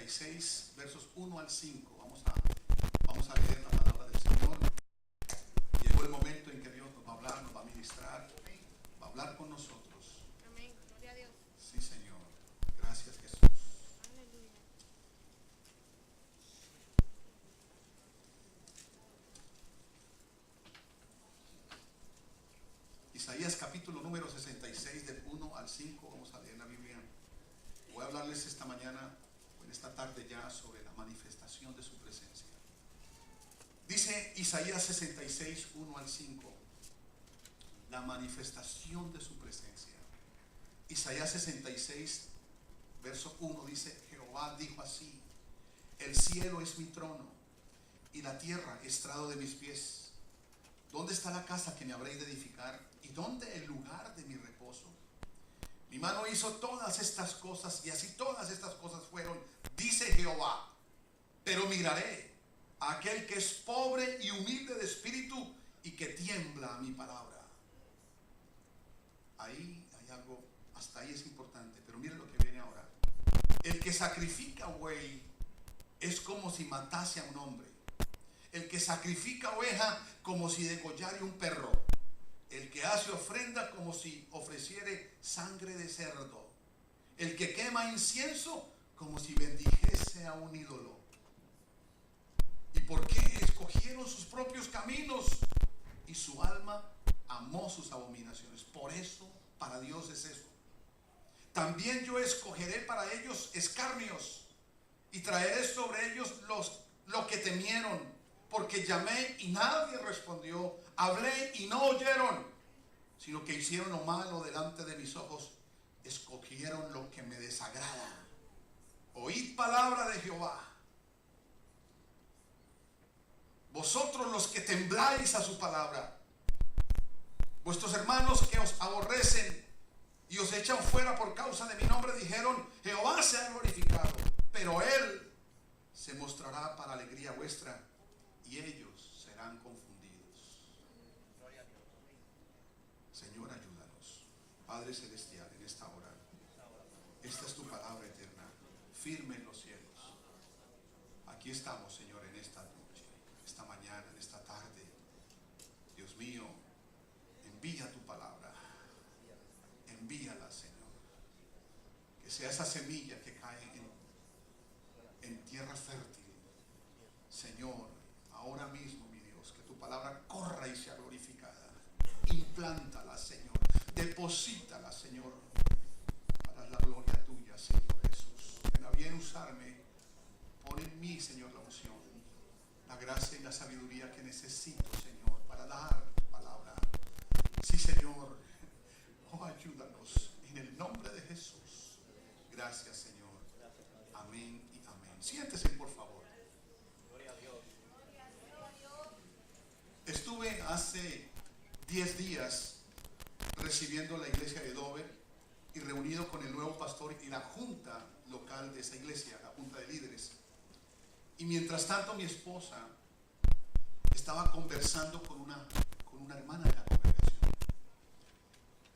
66, versos 1 al 5. Vamos a leer la palabra del Señor. Llegó el momento en que Dios nos va a hablar, nos va a ministrar, va a hablar con nosotros. Amén. Gloria a Dios. Sí, Señor. Gracias, Jesús. Aleluya. Isaías capítulo número 66, del 1 al 5. Vamos a leer la Biblia. Voy a hablarles esta mañana o en esta tarde ya sobre la manifestación de su presencia. Dice Isaías 66, 1 al 5. La manifestación de su presencia. Isaías 66, verso 1 dice: Jehová dijo así: el cielo es mi trono y la tierra estrado de mis pies. ¿Dónde está la casa que me habréis de edificar? ¿Y dónde el lugar de mi reposo? Mi mano hizo todas estas cosas, y así todas estas cosas fueron, dice Jehová. Pero miraré a aquel que es pobre y humilde de espíritu y que tiembla a mi palabra. Ahí hay algo, hasta ahí es importante, pero miren lo que viene ahora. El que sacrifica buey es como si matase a un hombre. El que sacrifica oveja como si degollara un perro. El que hace ofrenda como si ofreciere sangre de cerdo. El que quema incienso como si bendijese a un ídolo. ¿Y por qué escogieron sus propios caminos? Y su alma amó sus abominaciones. Por eso, para Dios es eso. También yo escogeré para ellos escarnios y traeré sobre ellos lo que temieron. Porque llamé y nadie respondió, hablé y no oyeron, sino que hicieron lo malo delante de mis ojos, escogieron lo que me desagrada. Oíd palabra de Jehová, vosotros los que tembláis a su palabra, vuestros hermanos que os aborrecen y os echan fuera por causa de mi nombre, dijeron: Jehová se ha glorificado, pero él se mostrará para alegría vuestra, y ellos serán confundidos. Señor, ayúdanos. Padre celestial, en esta hora, esta es tu palabra eterna, firme en los cielos. Aquí estamos, Señor, en esta noche, esta mañana, en esta tarde. Dios mío, envía tu palabra, envíala, Señor. Que sea esa semilla que cae en tierra fértil, Señor. Ahora mismo, mi Dios, que tu palabra corra y sea glorificada. Implántala, Señor. Deposítala, Señor, para la gloria tuya, Señor Jesús. Ven a bien usarme. Pon en mí, Señor, la unción, la gracia y la sabiduría que necesito, Señor, para dar tu palabra. Sí, Señor. Oh, ayúdanos en el nombre de Jesús. Gracias, Señor. Amén y amén. Siéntese, por favor. Estuve hace 10 días recibiendo la iglesia de Dover y reunido con el nuevo pastor y la junta local de esa iglesia, la junta de líderes. Y mientras tanto mi esposa estaba conversando con una hermana de la congregación.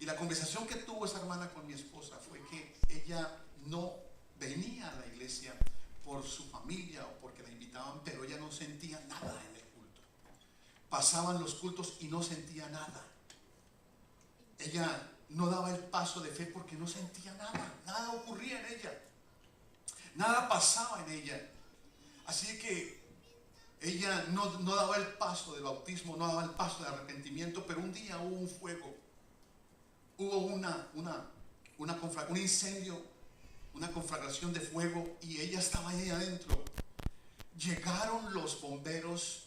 Y la conversación que tuvo esa hermana con mi esposa fue que ella no venía a la iglesia por su familia o porque la invitaban, pero ella no sentía nada en el culto. Pasaban los cultos y no sentía nada. Ella no daba el paso de fe porque no sentía nada. Nada ocurría en ella. Nada pasaba en ella. Así que ella no daba el paso del bautismo, no daba el paso del arrepentimiento. Pero un día hubo un fuego. Hubo un incendio, una conflagración de fuego, y ella estaba ahí adentro. Llegaron los bomberos,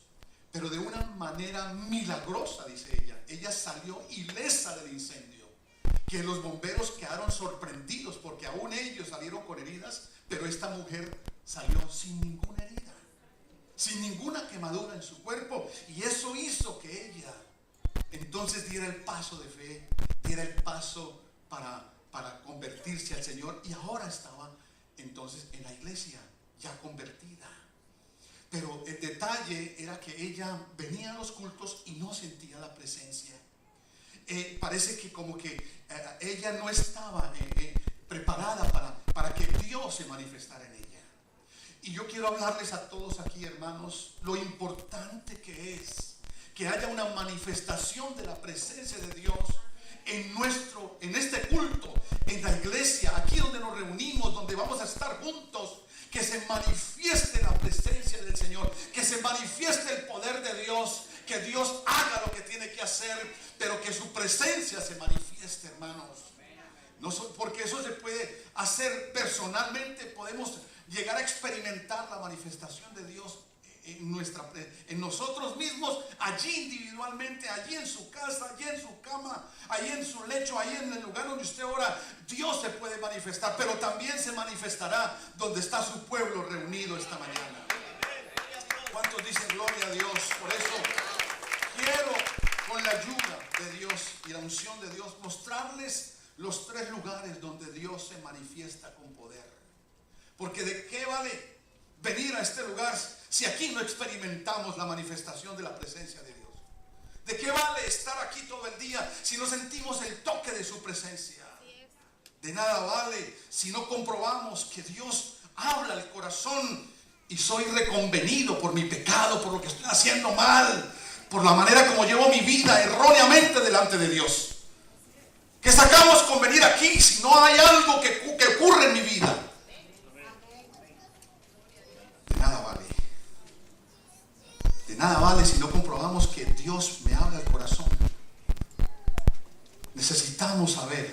pero de una manera milagrosa, dice ella. Ella salió ilesa del incendio, que los bomberos quedaron sorprendidos porque aún ellos salieron con heridas, pero esta mujer salió sin ninguna herida, sin ninguna quemadura en su cuerpo. Y eso hizo que ella entonces diera el paso de fe, diera el paso para convertirse al Señor, y ahora estaba entonces en la iglesia ya convertida. Pero el detalle era que ella venía a los cultos y no sentía la presencia. Parece que como que ella no estaba preparada para que Dios se manifestara en ella. Y yo quiero hablarles a todos aquí, hermanos, lo importante que es que haya una manifestación de la presencia de Dios en este culto, en la iglesia, aquí donde nos reunimos, donde vamos a estar juntos. Que se manifieste la presencia del Señor, que se manifieste el poder de Dios, que Dios haga lo que tiene que hacer, pero que su presencia se manifieste, hermanos. No, porque eso se puede hacer personalmente, podemos llegar a experimentar la manifestación de Dios en nosotros mismos, allí individualmente, allí en su casa, allí en su cama, allí en su lecho, allí en el lugar donde usted ora. Dios se puede manifestar, pero también se manifestará donde está su pueblo reunido esta mañana. ¿Cuántos dicen gloria a Dios? Por eso quiero, con la ayuda de Dios y la unción de Dios, mostrarles los 3 lugares donde Dios se manifiesta con poder. Porque ¿de qué vale venir a este lugar si aquí no experimentamos la manifestación de la presencia de Dios? ¿De qué vale estar aquí todo el día si no sentimos el toque de su presencia? De nada vale si no comprobamos que Dios habla al corazón y soy reconvenido por mi pecado, por lo que estoy haciendo mal, por la manera como llevo mi vida erróneamente delante de Dios. ¿Qué sacamos con venir aquí si no hay algo que ocurre en mi vida? De nada vale. De nada vale si no comprobamos que Dios me habla al corazón. Necesitamos saber,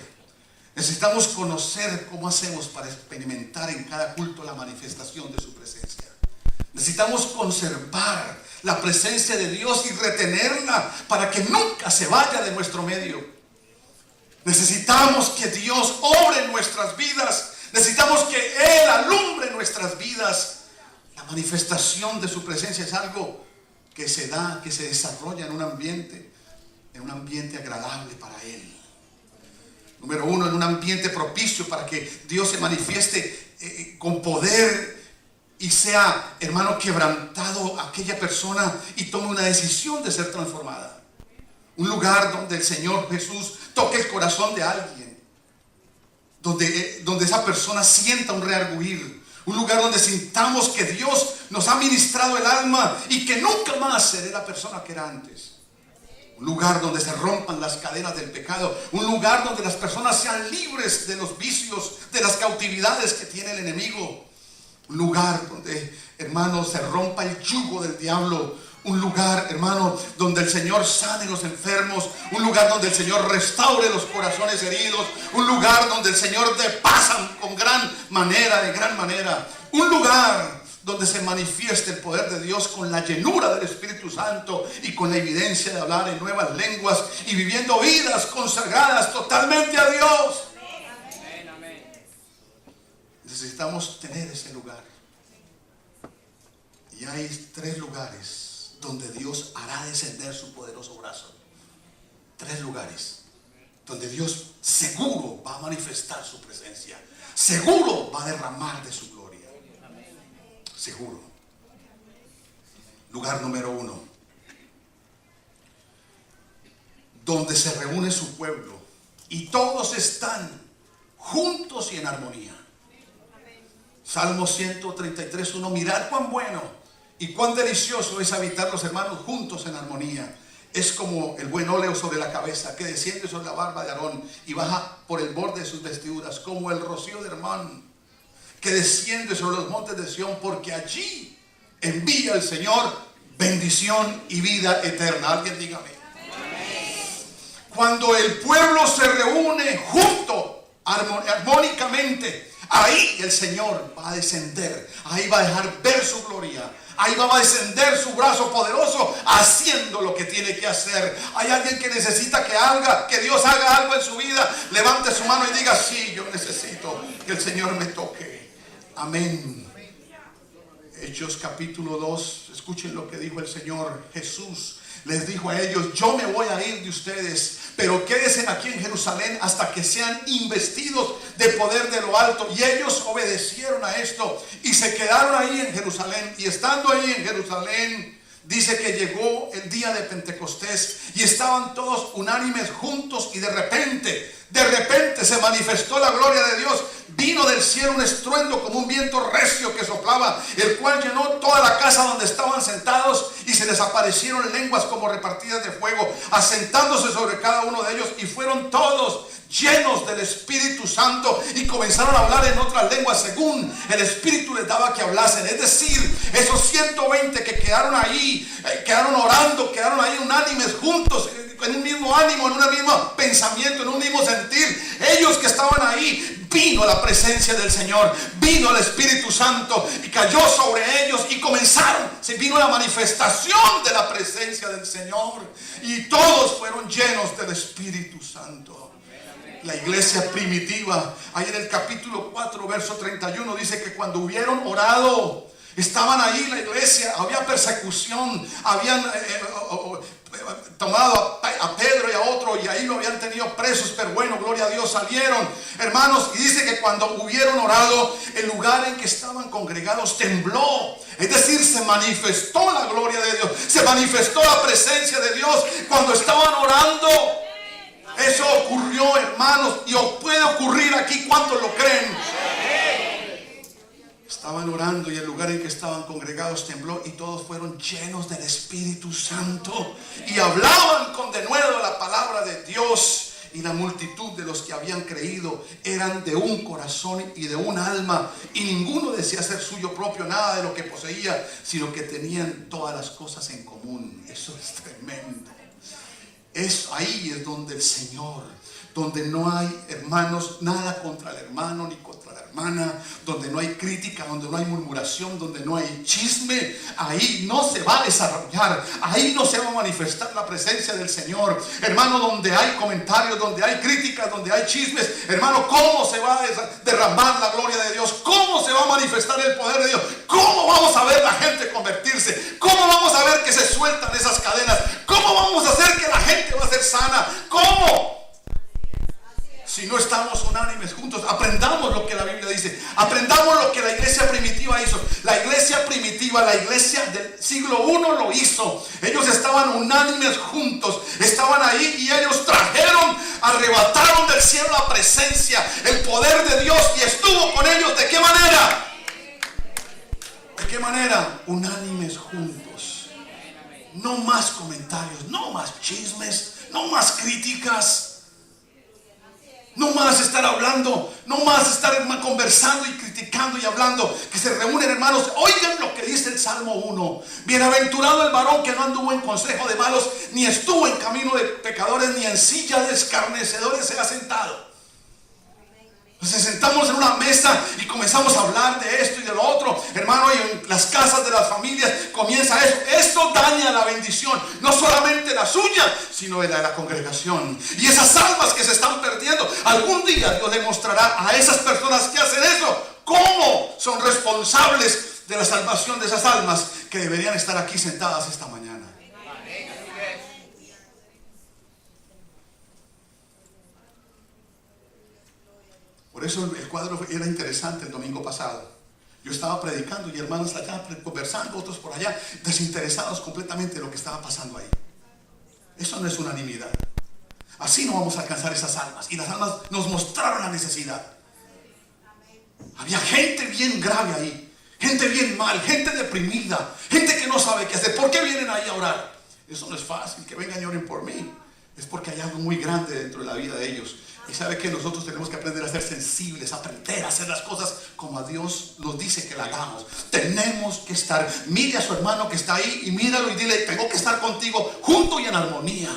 necesitamos conocer cómo hacemos para experimentar en cada culto la manifestación de su presencia. Necesitamos conservar la presencia de Dios y retenerla para que nunca se vaya de nuestro medio. Necesitamos que Dios obre en nuestras vidas. Necesitamos que Él alumbre nuestras vidas. La manifestación de su presencia es algo que se da, que se desarrolla en un ambiente agradable para Él. Número 1, en un ambiente propicio para que Dios se manifieste con poder y sea, hermano, quebrantado aquella persona y tome una decisión de ser transformada. Un lugar donde el Señor Jesús toque el corazón de alguien, donde esa persona sienta un reargüir. Un lugar donde sintamos que Dios nos ha ministrado el alma y que nunca más seré la persona que era antes. Un lugar donde se rompan las cadenas del pecado. Un lugar donde las personas sean libres de los vicios, de las cautividades que tiene el enemigo. Un lugar donde, hermanos, se rompa el yugo del diablo. Un lugar, hermano, donde el Señor sane los enfermos. Un lugar donde el Señor restaure los corazones heridos. Un lugar donde el Señor dé paz con de gran manera. Un lugar donde se manifieste el poder de Dios con la llenura del Espíritu Santo y con la evidencia de hablar en nuevas lenguas y viviendo vidas consagradas totalmente a Dios. Necesitamos tener ese lugar. Y hay 3 lugares donde Dios hará descender su poderoso brazo. 3 lugares donde Dios seguro va a manifestar su presencia. Seguro va a derramar de su gloria. Seguro. Lugar número 1. Donde se reúne su pueblo y todos están juntos y en armonía. Salmo 133:1. Mirad cuán bueno y cuán delicioso es habitar los hermanos juntos en armonía. Es como el buen óleo sobre la cabeza que desciende sobre la barba de Aarón y baja por el borde de sus vestiduras, como el rocío de Hermón que desciende sobre los montes de Sión, porque allí envía el Señor bendición y vida eterna. Alguien dígame. Cuando el pueblo se reúne junto, armónicamente, ahí el Señor va a descender, ahí va a dejar ver su gloria. Ahí va a descender su brazo poderoso haciendo lo que tiene que hacer. Hay alguien que necesita que Dios haga algo en su vida. Levante su mano y diga: sí, yo necesito que el Señor me toque. Amén. Hechos capítulo 2. Escuchen lo que dijo el Señor Jesús. Les dijo a ellos: yo me voy a ir de ustedes, pero quédense aquí en Jerusalén hasta que sean investidos de poder de lo alto. Y ellos obedecieron a esto y se quedaron ahí en Jerusalén. Y estando ahí en Jerusalén, dice que llegó el día de Pentecostés y estaban todos unánimes juntos, y de repente De repente se manifestó la gloria de Dios. Vino del cielo un estruendo como un viento recio que soplaba, el cual llenó toda la casa donde estaban sentados, y se les aparecieron lenguas como repartidas de fuego, asentándose sobre cada uno de ellos, y fueron todos llenos del Espíritu Santo y comenzaron a hablar en otras lenguas según el Espíritu les daba que hablasen. Es decir, esos 120 que quedaron ahí, quedaron orando, quedaron ahí unánimes juntos, en un mismo ánimo, en un mismo pensamiento, en un mismo sentir. Ellos que estaban ahí, vino la presencia del Señor, vino el Espíritu Santo y cayó sobre ellos, y comenzaron, se vino la manifestación de la presencia del Señor, y todos fueron llenos del Espíritu Santo. La iglesia primitiva, ahí en el capítulo 4, verso 31, dice que cuando hubieron orado, estaban ahí la iglesia, había persecución, habían tomado a Pedro y a otro, y ahí lo habían tenido presos, pero bueno, gloria a Dios, salieron, hermanos, y dice que cuando hubieron orado, el lugar en que estaban congregados tembló. Es decir, se manifestó la gloria de Dios, se manifestó la presencia de Dios cuando estaban orando. Eso ocurrió, hermanos, y puede ocurrir aquí. ¿Cuántos lo creen? Estaban orando y el lugar en que estaban congregados tembló, y todos fueron llenos del Espíritu Santo y hablaban con denuedo la palabra de Dios. Y la multitud de los que habían creído eran de un corazón y de un alma, y ninguno decía ser suyo propio nada de lo que poseía, sino que tenían todas las cosas en común. Eso es tremendo. Ahí es donde el Señor, donde no hay, hermanos, nada contra el hermano ni contra la hermana, donde no hay crítica, donde no hay murmuración, donde no hay chisme, ahí no se va a desarrollar, ahí no se va a manifestar la presencia del Señor. Hermano, donde hay comentarios, donde hay críticas, donde hay chismes, hermano, ¿cómo se va a derramar la gloria de Dios? ¿Cómo se va a manifestar el poder de Dios? ¿Cómo vamos a ver la gente convertirse? ¿Cómo vamos a ver que se sueltan esas cadenas? ¿Cómo vamos a hacer que la gente va a ser sana? ¿Cómo? Si no estamos unánimes juntos. Aprendamos lo que la Biblia dice, aprendamos lo que la iglesia primitiva hizo. La iglesia primitiva, la iglesia del siglo I lo hizo. Ellos estaban unánimes juntos, estaban ahí, y ellos arrebataron del cielo la presencia, el poder de Dios, y estuvo con ellos. ¿De qué manera? ¿De qué manera? Unánimes juntos. No más comentarios, no más chismes, no más críticas. No más estar hablando, no más estar conversando y criticando y hablando. Que se reúnen, hermanos, oigan lo que dice el Salmo 1. Bienaventurado el varón que no anduvo en consejo de malos, ni estuvo en camino de pecadores, ni en silla de escarnecedores se ha sentado. Nos sentamos en una mesa y comenzamos a hablar de esto y de lo otro, hermano, y en las casas de las familias comienza eso. Esto daña la bendición, no solamente la suya, sino la de la congregación. Y esas almas que se están perdiendo, algún día Dios le mostrará a esas personas que hacen eso cómo son responsables de la salvación de esas almas que deberían estar aquí sentadas esta mañana. Por eso el cuadro era interesante el domingo pasado. Yo estaba predicando y hermanos allá conversando, otros por allá, desinteresados completamente de lo que estaba pasando ahí. Eso no es unanimidad. Así no vamos a alcanzar esas almas. Y las almas nos mostraron la necesidad. Había gente bien grave ahí, gente bien mal, gente deprimida, gente que no sabe qué hacer. ¿Por qué vienen ahí a orar? Eso no es fácil, que vengan y oren por mí. Es porque hay algo muy grande dentro de la vida de ellos. Y sabe que nosotros tenemos que aprender a ser sensibles, aprender a hacer las cosas como a Dios nos dice que la hagamos. Tenemos que estar, mire a su hermano que está ahí y míralo y dile: tengo que estar contigo junto y en armonía.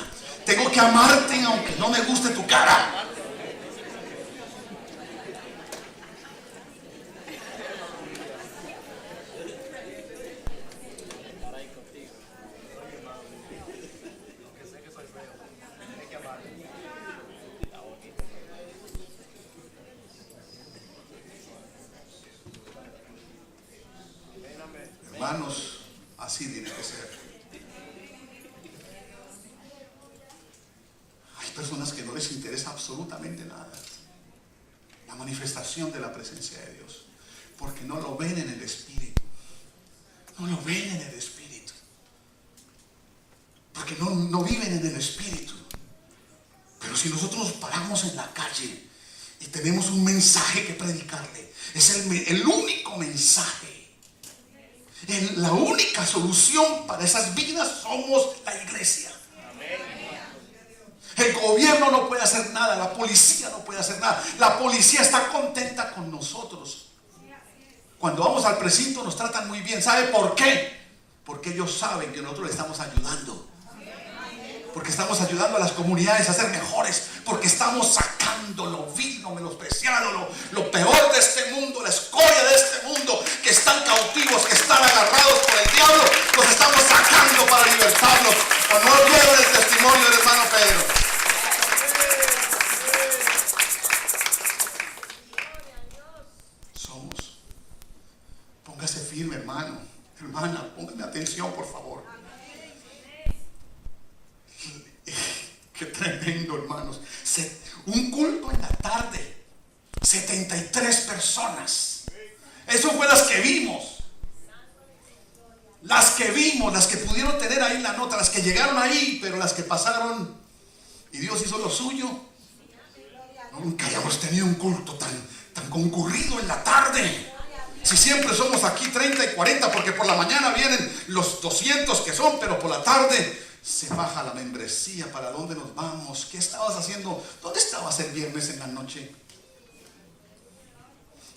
Tengo que amarte aunque no me guste tu cara. Hermanos, así tiene que ser. Hay personas que no les interesa absolutamente nada la manifestación de la presencia de Dios, porque no lo ven en el Espíritu. No lo ven en el Espíritu, porque no viven en el Espíritu. Pero si nosotros nos paramos en la calle tenemos un mensaje que predicarle. Es el único mensaje. La única solución para esas vidas somos la iglesia. El gobierno no puede hacer nada, la policía no puede hacer nada. La policía está contenta con nosotros. Cuando vamos al precinto nos tratan muy bien. ¿Sabe por qué? Porque ellos saben que nosotros le estamos ayudando. Porque estamos ayudando a las comunidades a ser mejores. Porque estamos sacando lo vil, lo menospreciado, lo peor de este mundo, la escoria de este mundo, que están cautivos, que están agarrados por el diablo. Los estamos sacando para libertarlos. ¿O no vieron el testimonio del hermano Pedro? Póngase firme, hermano, hermana, póngame atención, por favor. Qué tremendo, hermanos. Un culto en la tarde, 73 personas. Eso fue las que vimos. Las que vimos, las que pudieron tener ahí la nota, las que llegaron ahí, pero las que pasaron y Dios hizo lo suyo. Nunca hayamos tenido un culto tan concurrido en la tarde. Si siempre somos aquí 30 y 40, porque por la mañana vienen los 200 que son, pero por la tarde se baja la membresía. ¿Para dónde nos vamos? ¿Qué estabas haciendo? ¿Dónde estabas el viernes en la noche?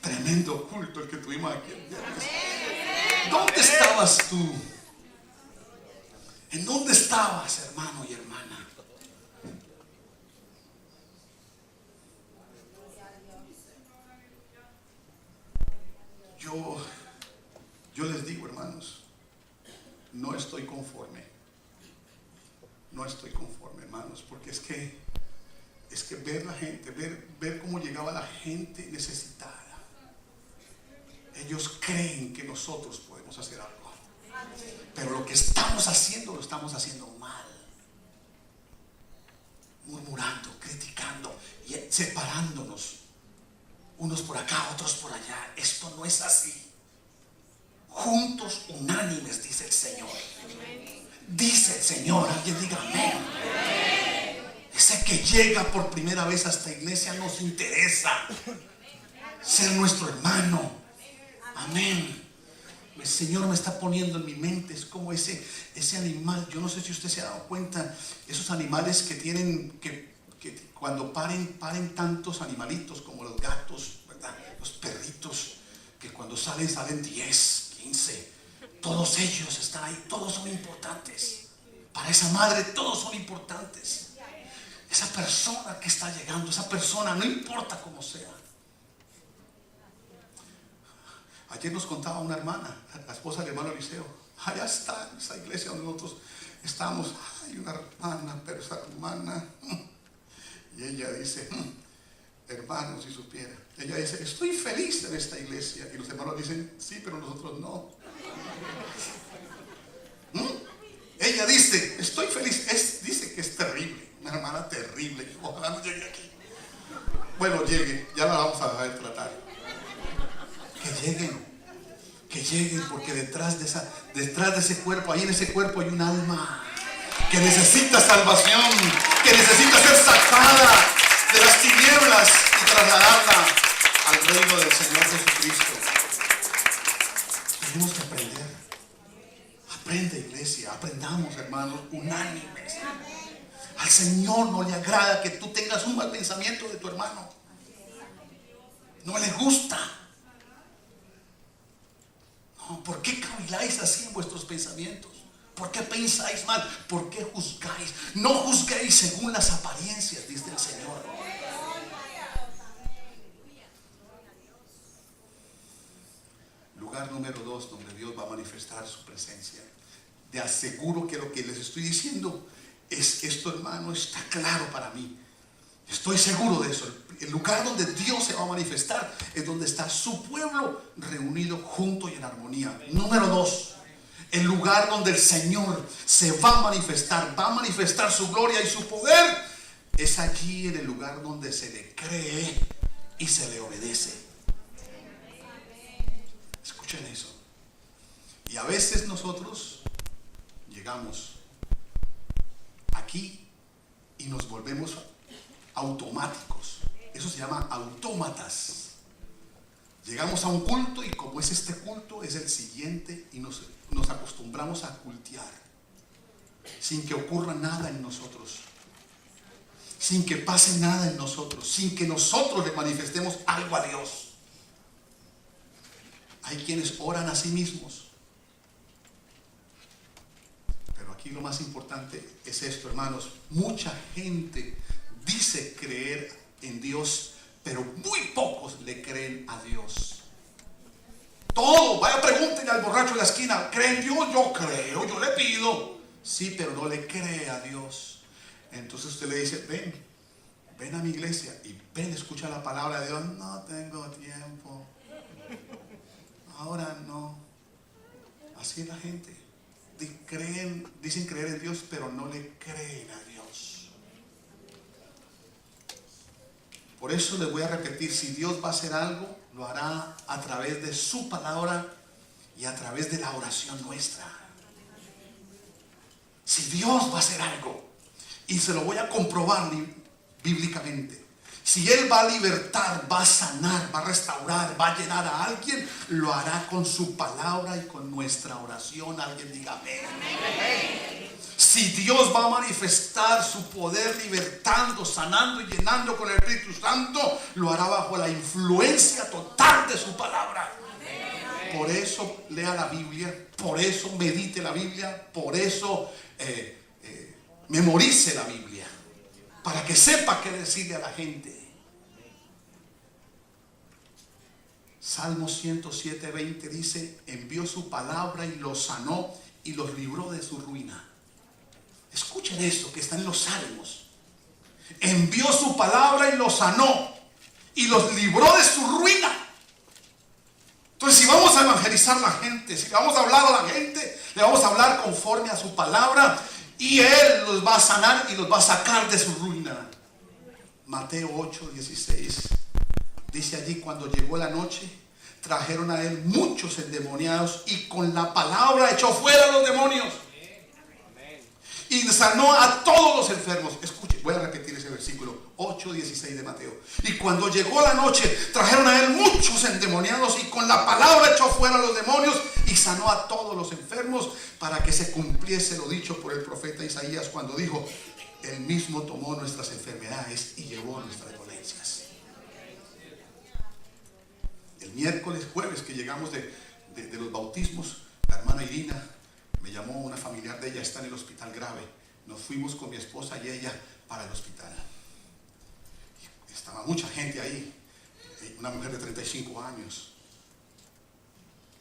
Tremendo culto el que tuvimos aquí el viernes. ¿Dónde estabas tú? ¿En dónde estabas, hermano y hermana? Yo les digo, hermanos, no estoy conforme. No estoy conforme, hermanos, porque es que ver la gente, ver cómo llegaba la gente necesitada. Ellos creen que nosotros podemos hacer algo, pero lo que estamos haciendo lo estamos haciendo mal. Murmurando, criticando y separándonos. Unos por acá, otros por allá. Esto no es así. Juntos, unánimes, dice el Señor. Dice el Señor. Alguien diga amén. Ese que llega por primera vez a esta iglesia nos interesa ser nuestro hermano. Amén. El Señor me está poniendo en mi mente. Es como ese animal. Yo no sé si usted se ha dado cuenta. Esos animales que tienen que cuando paren tantos animalitos como los gatos, ¿verdad? Los perritos, que cuando salen 10, 15, todos ellos están ahí, todos son importantes. Para esa madre todos son importantes. Esa persona que está llegando, esa persona, no importa cómo sea. Ayer nos contaba una hermana, la esposa del hermano Eliseo. Allá está, en esa iglesia donde nosotros estamos. Hay una hermana, pero esa hermana... Y ella dice, hermanos, si supiera. Ella dice, estoy feliz en esta iglesia. Y los hermanos dicen, sí, pero nosotros no. Ella dice, estoy feliz. Dice que es terrible, una hermana terrible. Ojalá no llegue aquí. Bueno, llegue, ya la vamos a dejar de tratar. Que lleguen, porque detrás de ese cuerpo, ahí en ese cuerpo hay un alma que necesita salvación, que necesita ser sacada de las tinieblas y trasladarla al reino del Señor Jesucristo. Tenemos que aprender. Aprende, iglesia, aprendamos, hermanos, unánimes. Al Señor no le agrada que tú tengas un mal pensamiento de tu hermano. No le gusta. No, ¿por qué caviláis así en vuestros pensamientos? ¿Por qué pensáis mal? ¿Por qué juzgáis? No juzguéis según las apariencias, dice el Señor. Lugar número 2 donde Dios va a manifestar su presencia. Te aseguro que lo que les estoy diciendo es esto, hermano, está claro para mí. Estoy seguro de eso. El lugar donde Dios se va a manifestar es donde está su pueblo reunido junto y en armonía. Número 2. El lugar donde el Señor se va a manifestar su gloria y su poder, es allí en el lugar donde se le cree y se le obedece. Escuchen eso. Y a veces nosotros llegamos aquí y nos volvemos automáticos. Eso se llama autómatas. Llegamos a un culto y como es este culto, es el siguiente y nos acostumbramos a cultear sin que ocurra nada en nosotros, sin que pase nada en nosotros, sin que nosotros le manifestemos algo a Dios. Hay quienes oran a sí mismos. Pero aquí lo más importante es esto, hermanos. Mucha gente dice creer en Dios, pero muy pocos le creen a Dios. Todo, vaya, pregúntenle al borracho de la esquina: ¿cree en Dios? Yo creo, yo le pido. Sí, pero no le cree a Dios. Entonces usted le dice: ven a mi iglesia y ven, escucha la palabra de Dios. No tengo tiempo, ahora no. Así es la gente. Dicen creer en Dios, pero no le creen a Dios. Por eso les voy a repetir: si Dios va a hacer algo, lo hará a través de su palabra y a través de la oración nuestra. Si Dios va a hacer algo, y se lo voy a comprobar bíblicamente, si Él va a libertar, va a sanar, va a restaurar, va a llenar a alguien, lo hará con su palabra y con nuestra oración. Alguien diga amén. Amén. Si Dios va a manifestar su poder libertando, sanando y llenando con el Espíritu Santo, lo hará bajo la influencia total de su palabra. Amén. Por eso lea la Biblia, por eso medite la Biblia, por eso memorice la Biblia, para que sepa qué decirle a la gente. Salmo 107:20 dice: envió su palabra y los sanó y los libró de su ruina. Escuchen esto que está en los salmos. Envió su palabra y los sanó y los libró de su ruina. Entonces, si vamos a evangelizar a la gente, si vamos a hablar a la gente, le vamos a hablar conforme a su palabra, y Él los va a sanar y los va a sacar de su ruina. Mateo 8:16 dice allí: cuando llegó la noche, trajeron a Él muchos endemoniados y con la palabra echó fuera a los demonios y sanó a todos los enfermos. Escuche, voy a repetir ese versículo 8:16 de Mateo. Y cuando llegó la noche, trajeron a Él muchos endemoniados y con la palabra echó fuera a los demonios y sanó a todos los enfermos, para que se cumpliese lo dicho por el profeta Isaías cuando dijo: Él mismo tomó nuestras enfermedades y llevó nuestras dolencias. El jueves que llegamos de los bautismos, la hermana Irina me llamó, una familiar de ella está en el hospital grave. Nos fuimos con mi esposa y ella para el hospital. Estaba mucha gente ahí, una mujer de 35 años.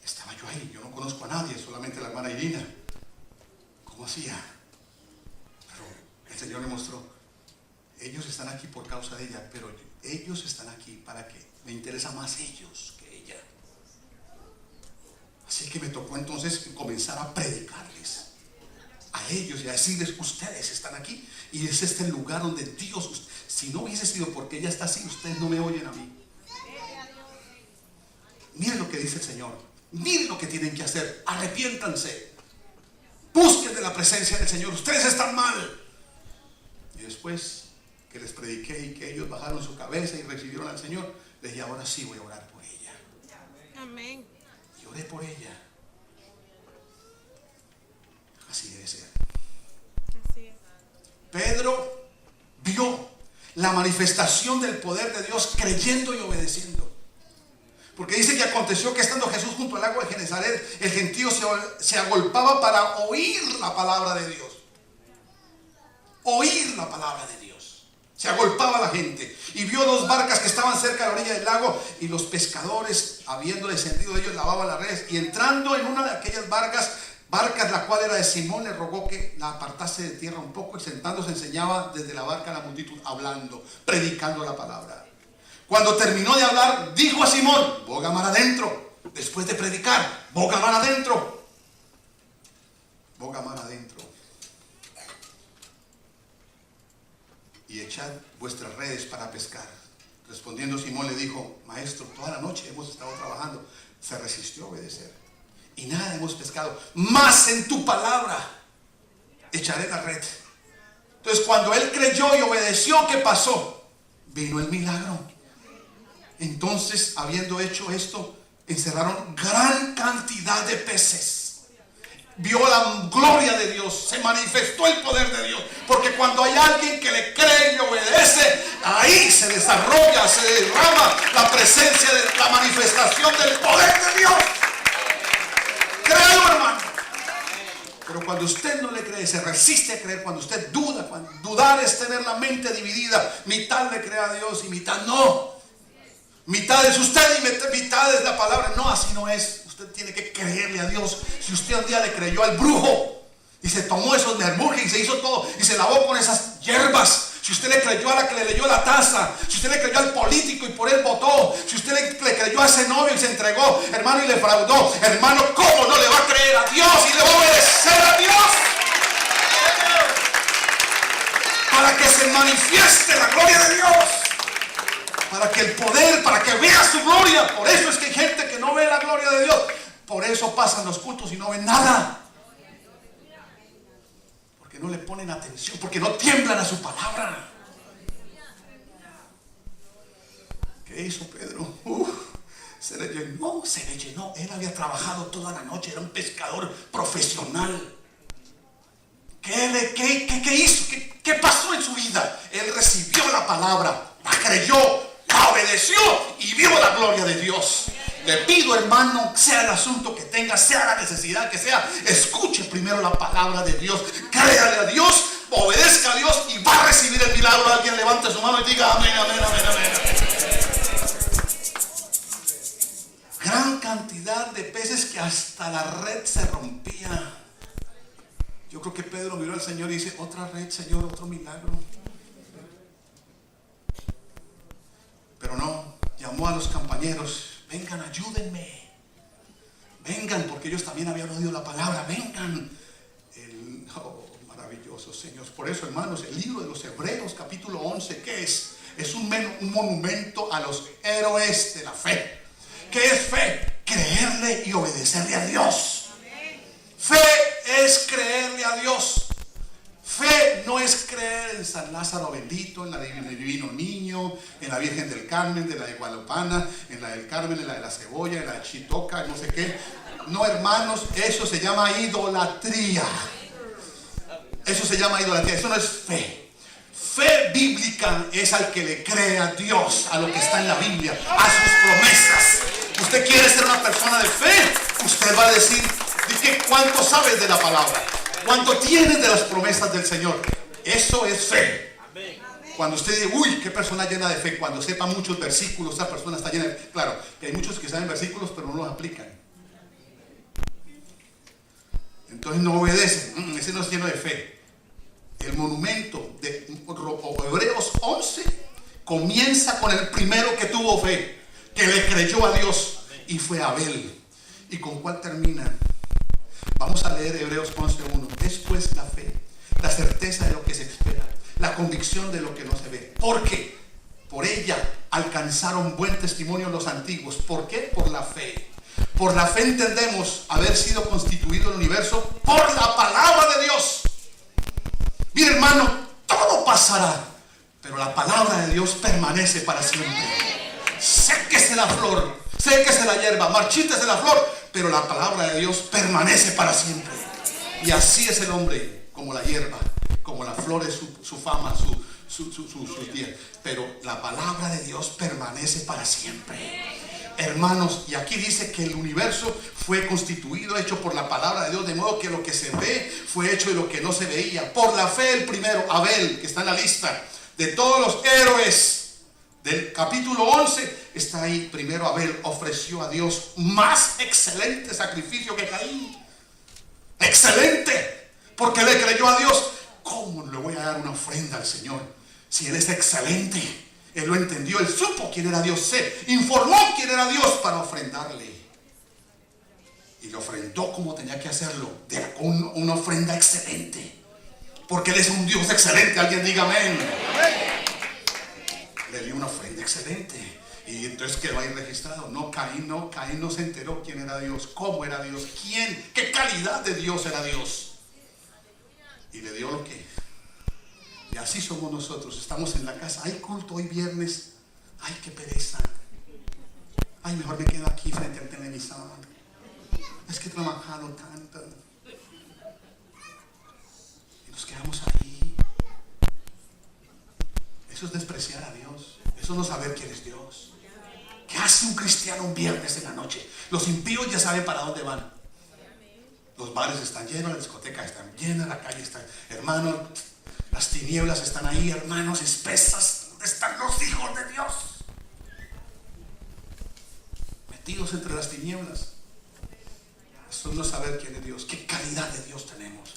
Estaba yo ahí, yo no conozco a nadie, solamente la hermana Irina. ¿Cómo hacía? Pero el Señor me mostró: ellos están aquí por causa de ella, pero ellos están aquí para que me interesa más ellos que ella. Así que me tocó entonces comenzar a predicarles a ellos y a decirles: ustedes están aquí y es este el lugar donde Dios, si no hubiese sido porque ella está así, ustedes no me oyen a mí. Miren lo que dice el Señor, miren lo que tienen que hacer: arrepiéntanse, busquen de la presencia del Señor, ustedes están mal. Y después que les prediqué y que ellos bajaron su cabeza y recibieron al Señor, les dije: ahora sí voy a orar por ella. Amén. Y oré por ella. Así debe ser. Así es. Pedro vio la manifestación del poder de Dios creyendo y obedeciendo. Porque dice que aconteció que estando Jesús junto al lago de Genesaret, el gentío se agolpaba para oír la palabra de Dios. Oír la palabra de Dios. Se agolpaba la gente y vio dos barcas que estaban cerca de la orilla del lago, y los pescadores, habiendo descendido de ellos, lavaban las redes, y entrando en una de aquellas barcas, la cual era de Simón, le rogó que la apartase de tierra un poco, y sentándose enseñaba desde la barca a la multitud, hablando, predicando la palabra. Cuando terminó de hablar, dijo a Simón: boga mar adentro. Después de predicar, boga mar adentro. Boga mar adentro. Y echad vuestras redes para pescar. Respondiendo Simón le dijo: maestro, toda la noche hemos estado trabajando. Se resistió a obedecer y nada hemos pescado, mas en tu palabra echaré la red. Entonces, cuando él creyó y obedeció, ¿qué pasó? vino el milagro. Entonces, habiendo hecho esto, encerraron gran cantidad de peces. Vio la gloria de Dios, se manifestó el poder de Dios, porque cuando hay alguien que le cree y obedece, ahí se desarrolla, se derrama la presencia de la manifestación del poder de Dios. Créelo, hermano. Pero cuando usted no le cree, se resiste a creer, cuando usted duda, cuando dudar es tener la mente dividida, mitad le cree a Dios y mitad no. Mitad es usted y mitad es la palabra. No, así no es. Usted tiene que creerle a Dios. Si usted un día le creyó al brujo y se tomó esos mermujes y se hizo todo y se lavó con esas hierbas, si usted le creyó a la que le leyó la taza, si usted le creyó al político y por él votó, si usted le creyó a ese novio y se entregó, hermano, y le fraudó, hermano, ¿cómo no le va a creer a Dios y le va a obedecer a Dios? Para que se manifieste la gloria de Dios, para que el poder, para que vea su gloria. Por eso es que hay gente que no ve la gloria de Dios. Por eso pasan los cultos y no ven nada, porque no le ponen atención, porque no tiemblan a su palabra. ¿Qué hizo Pedro? Se le llenó. Él había trabajado toda la noche, era un pescador profesional. ¿Qué hizo? ¿Qué pasó en su vida? Él recibió la palabra, la creyó, la obedeció y vio la gloria de Dios. Le pido, hermano, sea el asunto que tenga, sea la necesidad que sea, escuche primero la palabra de Dios, créale a Dios, obedezca a Dios y va a recibir el milagro. Alguien levante su mano y diga amén, amén, amén, amén. Gran cantidad de peces que hasta la red se rompía. Yo creo que Pedro miró al Señor y dice: otra red, Señor, otro milagro. Pero no, llamó a los compañeros: vengan, ayúdenme. Vengan, porque ellos también habían oído la palabra. Vengan. Maravilloso, Señor. Por eso, hermanos, el libro de los Hebreos, capítulo 11, ¿qué es? Es un monumento a los héroes de la fe. ¿Qué es fe? Creerle y obedecerle a Dios. Fe es creerle a Dios. Fe no es creer en San Lázaro bendito, en el divino niño, en la Virgen del Carmen, de la de Guadalupana, en la del Carmen, en la de la Cebolla, en la de Chitoca, no sé qué. No, hermanos, eso se llama idolatría. Eso se llama idolatría, eso no es fe. Fe bíblica es al que le cree a Dios, a lo que está en la Biblia, a sus promesas. Usted quiere ser una persona de fe, usted va a decir: ¿cuánto sabes de la palabra? ¿Cuánto tienes de las promesas del Señor? Eso es fe. Cuando usted dice: uy, qué persona llena de fe, cuando sepa muchos versículos, esa persona está llena de fe. Claro, que hay muchos que saben versículos pero no los aplican, entonces no obedecen. Ese no es lleno de fe. El monumento de Hebreos 11 comienza con el primero que tuvo fe, que le creyó a Dios, y fue Abel. ¿Y con cuál termina? Vamos a leer Hebreos 11:1. Es pues la fe, la certeza de lo que se espera, la convicción de lo que no se ve. Porque por ella alcanzaron buen testimonio los antiguos. ¿Por qué? Por la fe. Por la fe entendemos haber sido constituido el universo por la palabra de Dios. Mire, hermano, todo pasará, pero la palabra de Dios permanece para siempre. Séquese la flor, séquese la hierba, marchítese la flor, pero la palabra de Dios permanece para siempre. Y así es el hombre, como la hierba, como la flor es su fama, sus días. Pero la palabra de Dios permanece para siempre. Hermanos, y aquí dice que el universo fue constituido, hecho por la palabra de Dios, de modo que lo que se ve fue hecho de lo que no se veía. Por la fe, el primero, Abel, que está en la lista de todos los héroes del capítulo 11, está ahí. Primero, Abel ofreció a Dios más excelente sacrificio que Caín. Excelente, porque le creyó a Dios. ¿Cómo le voy a dar una ofrenda al Señor si Él es excelente? Él lo entendió, él supo quién era Dios, se informó quién era Dios para ofrendarle. Y le ofrendó como tenía que hacerlo, con una ofrenda excelente. Porque Él es un Dios excelente. Alguien diga amén. Le dio una ofrenda excelente. Y entonces quedó ahí registrado. No, Caín no se enteró quién era Dios, cómo era Dios, qué calidad de Dios era Dios. Y le dio lo que Y así somos nosotros. Estamos en la casa. Hay culto hoy viernes. Ay, qué pereza. Ay, mejor me quedo aquí frente al televisor. Es que he trabajado tanto. Y nos quedamos ahí. Eso es despreciar a Dios. Eso no es saber quién es Dios. ¿Qué hace un cristiano un viernes en la noche? Los impíos ya saben para dónde van. Los bares están llenos, las discotecas están llenas, la calle está... Hermanos, las tinieblas están ahí, hermanos, espesas. ¿Dónde están los hijos de Dios? Metidos entre las tinieblas. Eso no es saber quién es Dios. ¿Qué calidad de Dios tenemos?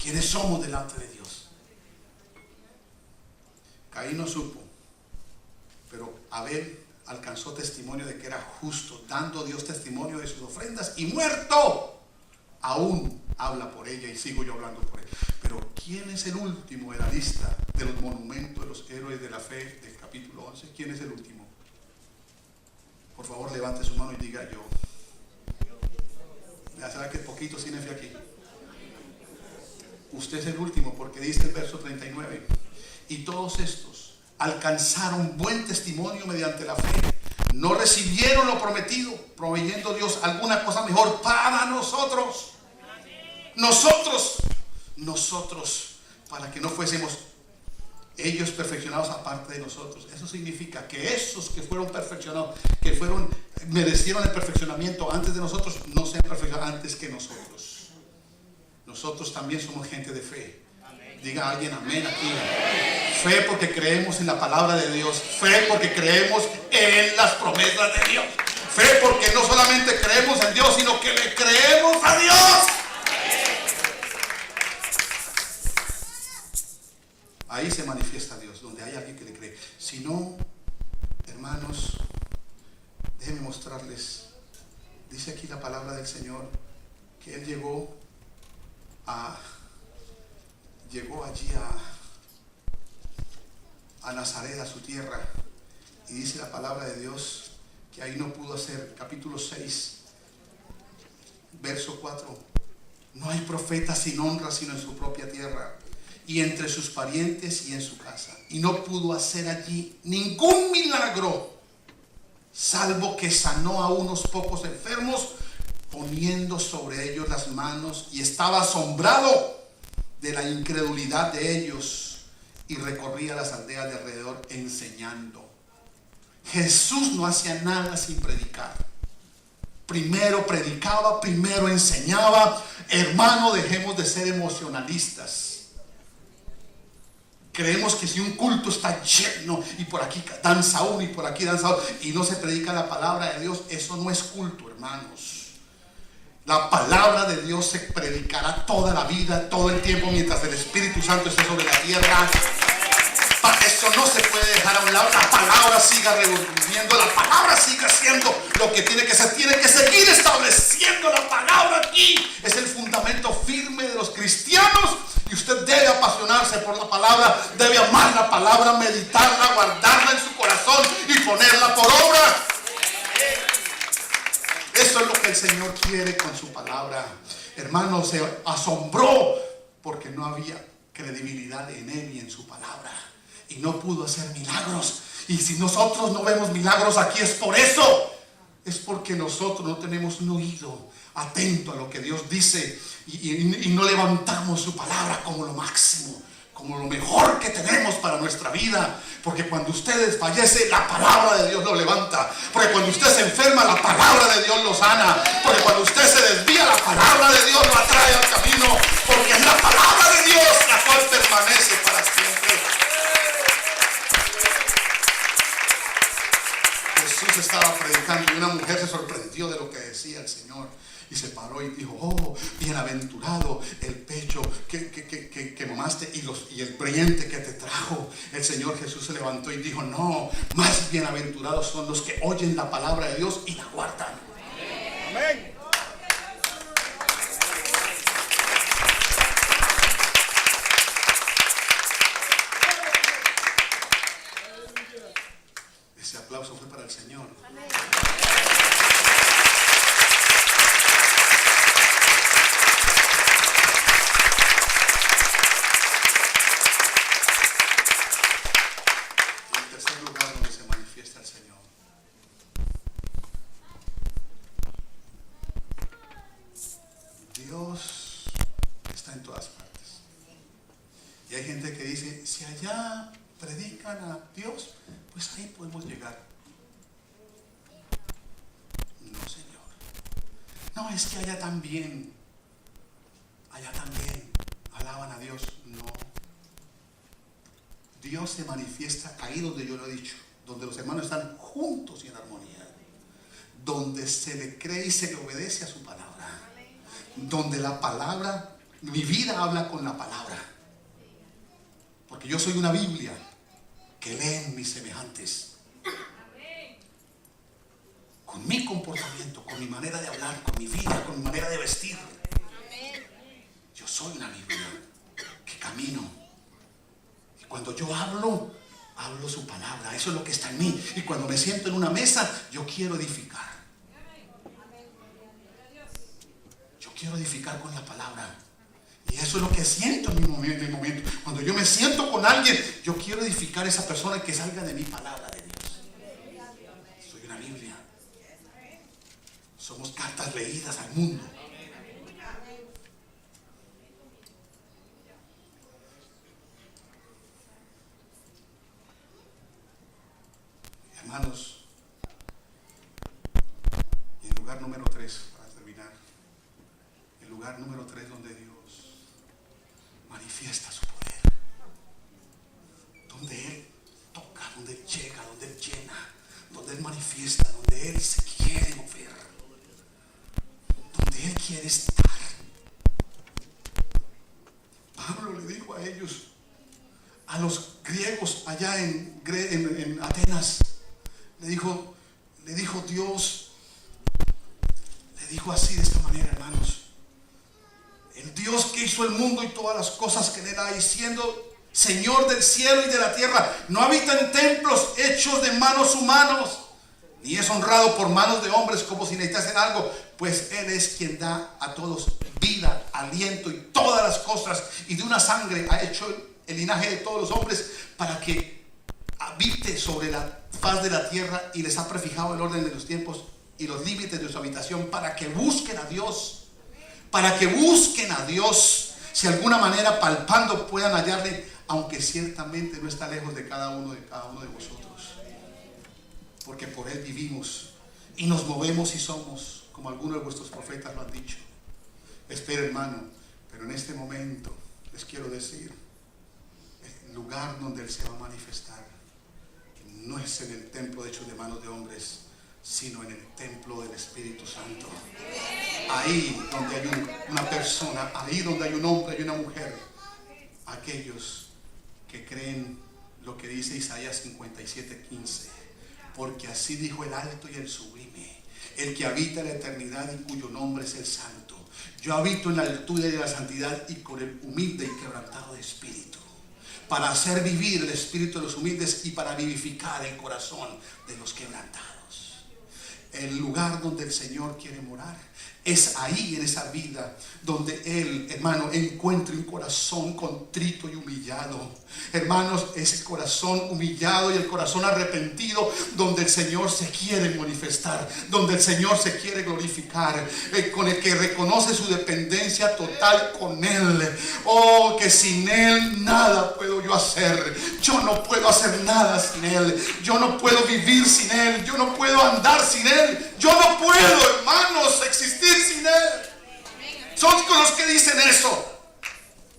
¿Quiénes somos delante de Dios? Caín no supo, pero Abel alcanzó testimonio de que era justo, dando Dios testimonio de sus ofrendas, y muerto aún habla por ella, y sigo yo hablando por él. Pero ¿quién es el último de la lista de los monumentos de los héroes de la fe del capítulo 11? ¿Quién es el último? Por favor, levante su mano y diga yo. Ya sabe que poquito tiene fe aquí. Usted es el último, porque dice el verso 39: y todos estos alcanzaron buen testimonio mediante la fe. No recibieron lo prometido, proveyendo Dios alguna cosa mejor para nosotros. Nosotros, para que no fuésemos ellos perfeccionados aparte de nosotros. Eso significa que esos que fueron perfeccionados, que merecieron el perfeccionamiento antes de nosotros, no sean perfeccionados antes que nosotros. Nosotros también somos gente de fe. Diga alguien amén aquí. Fe porque creemos en la palabra de Dios. Fe porque creemos en las promesas de Dios. Fe porque no solamente creemos en Dios, sino que le creemos a Dios. Ahí se manifiesta Dios, donde hay alguien que le cree. Si no, hermanos, déjenme mostrarles. Dice aquí la palabra del Señor que Él llegó allí a Nazaret, a su tierra, y dice la palabra de Dios que ahí no pudo hacer. Capítulo 6, verso 4: no hay profeta sin honra sino en su propia tierra, y entre sus parientes y en su casa. Y no pudo hacer allí ningún milagro, salvo que sanó a unos pocos enfermos, poniendo sobre ellos las manos, y estaba asombrado de la incredulidad de ellos, y recorría las aldeas de alrededor enseñando. Jesús no hacía nada sin predicar. Primero predicaba, primero enseñaba. Hermano, dejemos de ser emocionalistas. Creemos que si un culto está lleno y por aquí danza uno y por aquí danza otro y no se predica la palabra de Dios, eso no es culto, hermanos. La palabra de Dios se predicará toda la vida, todo el tiempo, mientras el Espíritu Santo esté sobre la tierra. Eso no se puede dejar a un lado. La palabra siga revolviendo, la palabra siga siendo lo que tiene que ser. Tiene que seguir estableciendo la palabra aquí. Es el fundamento firme de los cristianos. Y usted debe apasionarse por la palabra, debe amar la palabra, meditarla, guardarla en su corazón y ponerla por obra. Eso es lo que el Señor quiere con su palabra. Hermano, se asombró porque no había credibilidad en Él y en su palabra, y no pudo hacer milagros. Y si nosotros no vemos milagros aquí, es por eso. Es porque nosotros no tenemos un oído atento a lo que Dios dice y no levantamos su palabra como lo máximo, como lo mejor que tenemos para nuestra vida. Porque cuando usted desfallece, la palabra de Dios lo levanta. Porque cuando usted se enferma, la palabra de Dios lo sana. Porque cuando usted se desvía, la palabra de Dios lo atrae al camino. Porque es la palabra de Dios la cual permanece para siempre. Jesús estaba predicando y una mujer se sorprendió de lo que decía el Señor. Y se paró y dijo: oh, bienaventurado el pecho que mamaste y el vientre que te trajo. El Señor Jesús se levantó y dijo: no, más bienaventurados son los que oyen la palabra de Dios y la guardan. Amén. Ese aplauso fue para el Señor. Dios está en todas partes. Y hay gente que dice, si allá predican a Dios, pues ahí podemos llegar. No, Señor. No, es que allá también alaban a Dios. No. Dios se manifiesta ahí donde yo lo he dicho, donde los hermanos están juntos y en armonía, donde se le cree y se le obedece a su palabra, donde la palabra, mi vida habla con la palabra, porque yo soy una Biblia que leen mis semejantes, con mi comportamiento, con mi manera de hablar, con mi vida, con mi manera de vestir. Yo soy una Biblia que camino, y cuando yo hablo su palabra. Eso es lo que está en mí. Y cuando me siento en una mesa, yo quiero edificar. Yo quiero edificar con la palabra. Y eso es lo que siento en mi momento. Cuando yo me siento con alguien, yo quiero edificar a esa persona que salga de mi palabra de Dios. Soy una Biblia. Somos cartas leídas al mundo. Hermanos, y el lugar número 3, para terminar, el lugar número 3 donde Dios manifiesta su poder, donde Él toca, donde Él llega, donde Él llena, donde Él manifiesta, donde Él se quiere mover, donde Él quiere estar. Pablo le dijo a ellos, a los griegos allá en Atenas, le dijo Dios, le dijo así, de esta manera, hermanos: el Dios que hizo el mundo y todas las cosas que en él hay, siendo Señor del cielo y de la tierra, no habita en templos hechos de manos humanos, ni es honrado por manos de hombres como si necesitasen algo, pues Él es quien da a todos vida, aliento y todas las cosas, y de una sangre ha hecho el linaje de todos los hombres para que habite sobre la faz de la tierra, y les ha prefijado el orden de los tiempos y los límites de su habitación, para que busquen a Dios, si de alguna manera palpando puedan hallarle, aunque ciertamente no está lejos de cada uno de vosotros, porque por Él vivimos y nos movemos y somos, como algunos de vuestros profetas lo han dicho. Espera, hermano, pero en este momento les quiero decir, el lugar donde Él se va a manifestar no es en el templo hecho de manos de hombres, sino en el templo del Espíritu Santo. Ahí donde hay una persona, ahí donde hay un hombre y una mujer, aquellos que creen lo que dice Isaías 57:15, porque así dijo el alto y el sublime, el que habita en la eternidad y cuyo nombre es el Santo. Yo habito en la altura y la santidad y con el humilde y quebrantado de espíritu, para hacer vivir el espíritu de los humildes y para vivificar el corazón de los quebrantados. El lugar donde el Señor quiere morar es ahí, en esa vida donde Él, hermano, encuentre un corazón contrito y humillado. Hermanos, ese corazón humillado y el corazón arrepentido, donde el Señor se quiere manifestar, donde el Señor se quiere glorificar, con el que reconoce su dependencia total con Él. Oh, que sin Él nada puedo yo hacer. Yo no puedo hacer nada sin Él. Yo no puedo vivir sin Él. Yo no puedo andar sin Él. Yo no puedo, hermanos, existir sin Él. Son con los que dicen eso,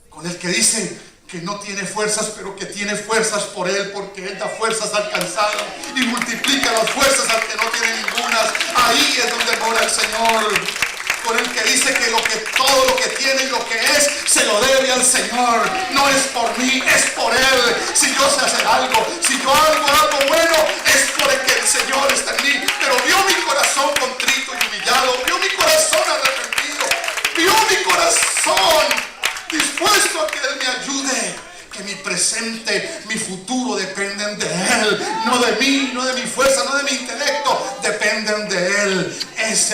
con el que dicen que no tiene fuerzas, pero que tiene fuerzas por Él, porque Él da fuerzas al cansado y multiplica las fuerzas al que no tiene ningunas. Ahí es donde mora el Señor. Con el que dice que todo lo que tiene y lo que es se lo debe al Señor. No es por mí, es por Él. Si yo sé hacer algo, si yo hago algo bueno, es por el que el Señor está en mí. Pero vio mi corazón contrito y humillado, vio mi corazón arrepentido, vio mi corazón dispuesto a que Él me ayude. Que mi presente, mi futuro dependen de Él, no de mí, no de mi fuerza, no de mi intelecto, dependen de Él.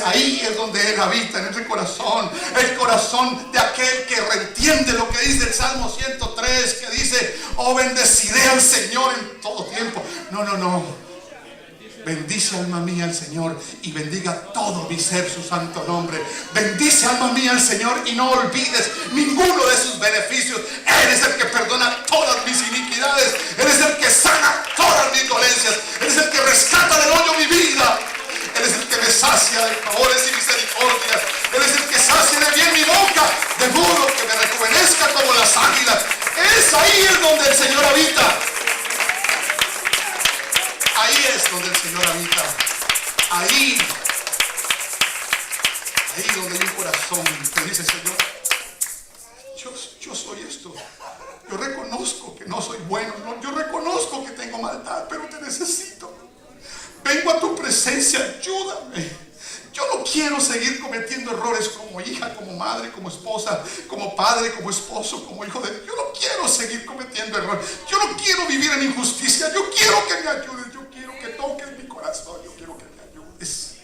Ahí es donde Él habita, en ese corazón, el corazón de aquel que entiende lo que dice el Salmo 103, que dice: oh, bendeciré al Señor en todo tiempo. No. Bendice, alma mía, al Señor, y bendiga todo mi ser su santo nombre. Bendice, alma mía, al Señor, y no olvides ninguno de sus beneficios. Él es el que perdona todas mis iniquidades. Él es el que sana todas mis dolencias. Él es el que rescata del hoyo mi vida. Él es el que me sacia de favores y misericordias. Él es el que sacia de bien mi boca, de modo que me rejuvenezca como las águilas. Ahí es donde el Señor habita. Ahí es donde el Señor habita. Ahí donde hay un corazón que dice: Señor, yo soy esto. Yo reconozco que no soy bueno, ¿no? Yo reconozco que tengo maldad, pero te necesito. Vengo a tu presencia, ayúdame. Yo no quiero seguir cometiendo errores como hija, como madre, como esposa, como padre, como esposo, como hijo de Dios. Yo no quiero seguir cometiendo errores. Yo no quiero vivir en injusticia. Yo quiero que me ayudes. Yo quiero que toques mi corazón. Yo quiero que me ayudes.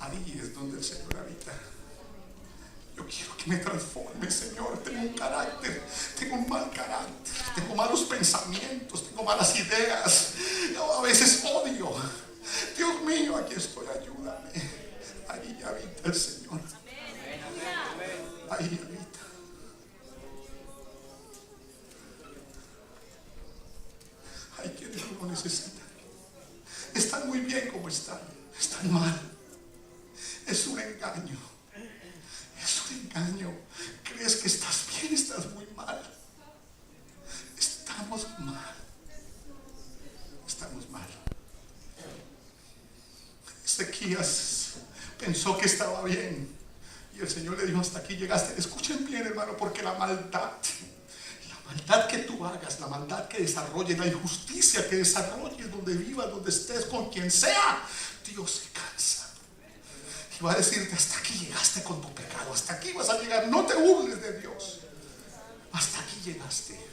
Ahí es donde el Señor habita. Yo quiero que me transforme, Señor. Tengo un carácter, tengo un mal carácter, tengo malos pensamientos, tengo malas ideas. Yo a veces odio. Dios mío, aquí estoy, ayúdame. Ahí habita el Señor. Ahí habita. Hay quienes lo necesitan. Están muy bien como están. Están mal. Es un engaño. Es un engaño. Crees que estás bien, estás muy mal. Estamos mal. Estamos mal. Ezequías pensó que estaba bien y el Señor le dijo: hasta aquí llegaste. Escuchen bien, hermano, porque la maldad que tú hagas, la maldad que desarrolles, la injusticia que desarrolles, donde vivas, donde estés, con quien sea, Dios se cansa y va a decirte: hasta aquí llegaste con tu pecado, hasta aquí vas a llegar. No te burles de Dios, hasta aquí llegaste.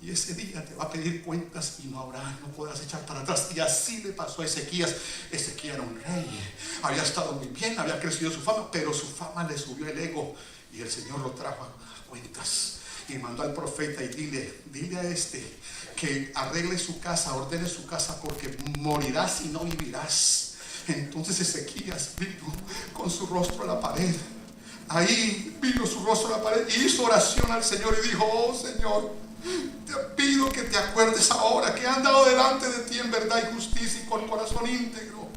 Y ese día te va a pedir cuentas y no podrás echar para atrás. Y así le pasó a Ezequías. Ezequías era un rey, había estado muy bien, había crecido su fama, pero su fama le subió el ego. Y el Señor lo trajo a cuentas y mandó al profeta: y dile a este que arregle su casa, ordene su casa, porque morirás y no vivirás. Entonces Ezequías vino con su rostro a la pared. Ahí vino su rostro a la pared y hizo oración al Señor y dijo: oh Señor, te pido que te acuerdes ahora que he andado delante de ti en verdad y justicia y con corazón íntegro,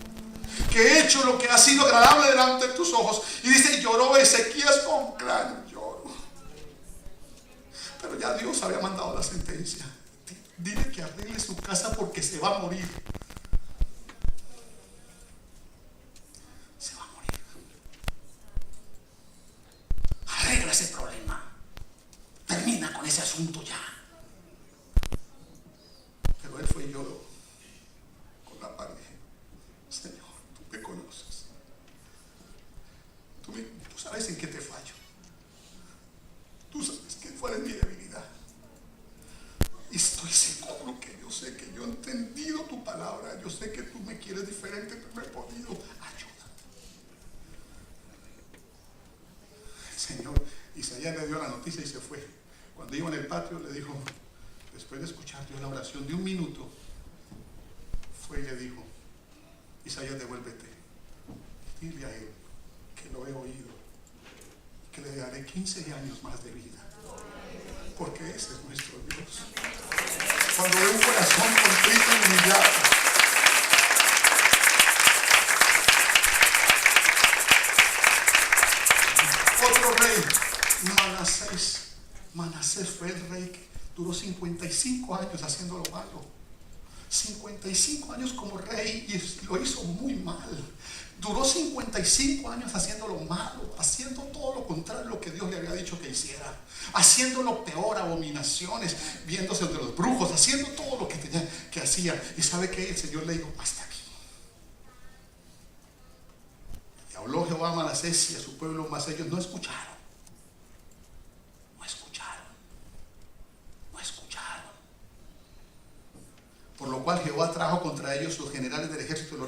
que he hecho lo que ha sido agradable delante de tus ojos. Y dice: lloró Ezequías con gran lloro. Pero ya Dios había mandado la sentencia. Dile que arregle su casa porque se va a morir. Se va a morir. Arregla ese problema. Termina con ese asunto ya. Pero él fue y lloró con la pared. Señor, tú me conoces. Tú sabes en qué te fallo. Tú sabes que cuál es mi debilidad. Y estoy seguro que yo sé que yo he entendido tu palabra. Yo sé que tú me quieres diferente, pero no he podido. Ayúdame. El Señor, Isaías le dio la noticia y se fue. Cuando iba en el patio le dijo, después de escuchar Dios la oración de un minuto, fue y le dijo: Isaías, devuélvete. Dile a él que lo he oído, que le daré 15 años más de vida, porque ese es nuestro Dios. Cuando ve un corazón contrito y humillado, otro rey, Manasés fue el rey que duró 55 años haciendo lo malo. 55 años como rey y lo hizo muy mal. Duró 55 años haciendo lo malo, haciendo todo lo contrario a lo que Dios le había dicho que hiciera, haciendo lo peor, abominaciones, viéndose de los brujos, haciendo todo lo que tenía que hacía. Y sabe que el Señor le dijo: hasta aquí. Y habló Jehová a Manasés y a su pueblo, mas ellos no escucharon. Por lo cual Jehová trajo contra ellos los generales del ejército de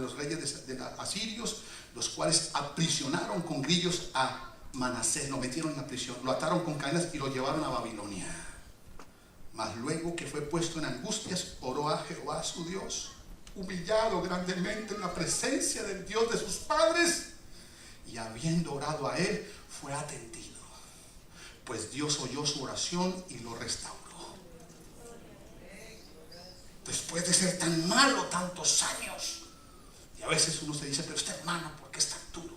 los reyes de los asirios, los cuales aprisionaron con grillos a Manasés, lo metieron en la prisión, lo ataron con cadenas y lo llevaron a Babilonia. Mas luego que fue puesto en angustias, oró a Jehová su Dios, humillado grandemente en la presencia del Dios de sus padres, y habiendo orado a él, fue atendido, pues Dios oyó su oración y lo restauró. Después de ser tan malo tantos años, y a veces uno se dice, pero este hermano, ¿por qué es tan duro?